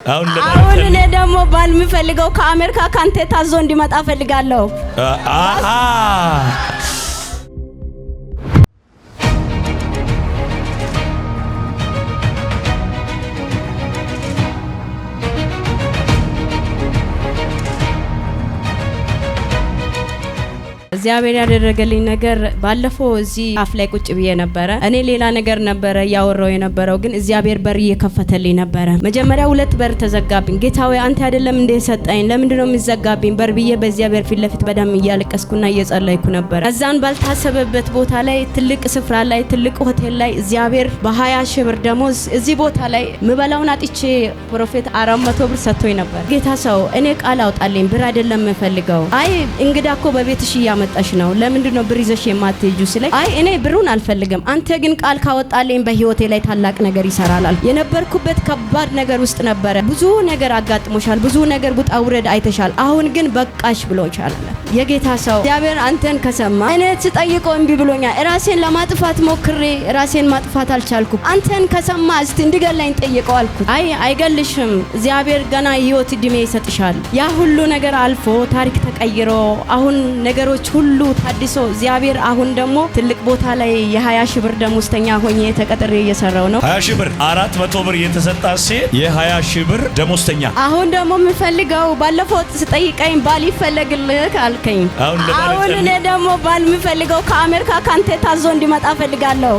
አሁን እኔ ደግሞ ባል የምፈልገው ከአሜሪካ ካንተ ታዞ እንዲመጣ ፈልጋለሁ። እግዚአብሔር ያደረገልኝ ነገር ባለፈው እዚህ አፍ ላይ ቁጭ ብዬ ነበር። እኔ ሌላ ነገር ነበር ያወራው የነበረው፣ ግን እግዚአብሔር በር እየከፈተልኝ ነበር። መጀመሪያ 2 በር ተዘጋብኝ። ጌታዬ አንተ አይደለም እንደ ሰጠኝ ለምንድነው የሚዘጋብኝ በር ብዬ በእግዚአብሔር ፊት ለፊት በደም እያለቀስኩና እየጸለይኩ ነበር። እዛን ባልታሰበበት ቦታ ላይ ትልቅ ስፍራ ላይ ትልቅ ሆቴል ላይ እግዚአብሔር በ20 ሺህ ብር ደሞዝ እዚህ ቦታ ላይ ምበላውን አጥቼ ፕሮፌት 400 ብር ሰጥቶኝ ነበር። ጌታ ሰው እኔ ቃል አውጣልኝ ብር አይደለም የምፈልገው። አይ እንግዳኮ በቤትሽ መጣሽ ነው ለምንድነው ብር ይዘሽ የማትሄጂው ሲለኝ፣ አይ እኔ ብሩን አልፈልግም፣ አንተ ግን ቃል ካወጣልኝ በህይወቴ ላይ ታላቅ ነገር ይሰራላል። የነበርኩበት ከባድ ነገር ውስጥ ነበር። ብዙ ነገር አጋጥሞሻል፣ ብዙ ነገር ውጣ ውረድ አይተሻል፣ አሁን ግን በቃሽ ብሎሻል። የጌታ ሰው እግዚአብሔር አንተን ከሰማ እኔ ስጠይቀው እንቢ ብሎኛል። ራሴን ለማጥፋት ሞክሬ ራሴን ማጥፋት አልቻልኩም። አንተን ከሰማ እስቲ እንዲገላኝ ጠይቀው አልኩት። አይ አይገልሽም፣ እግዚአብሔር ገና ህይወት እድሜ ይሰጥሻል። ያ ሁሉ ነገር አልፎ ታሪክ ተቀይሮ አሁን ነገሮች ሁሉ ታድሶ እግዚአብሔር አሁን ደግሞ ትልቅ ቦታ ላይ የ20 ሺህ ብር ደሞዝተኛ ሆኜ ተቀጥሬ እየሰራው ነው። 20 ሺህ ብር 400 ብር የተሰጣ ሴት የ20 ሺህ ብር ደሞዝተኛ። አሁን ደግሞ የምፈልገው ባለፈው ስጠይቀኝ ባል ይፈልግልህ አልከኝ። አሁን እኔ ደግሞ ባል የምፈልገው ከአሜሪካ ካንተ ታዞ እንዲመጣ ፈልጋለሁ።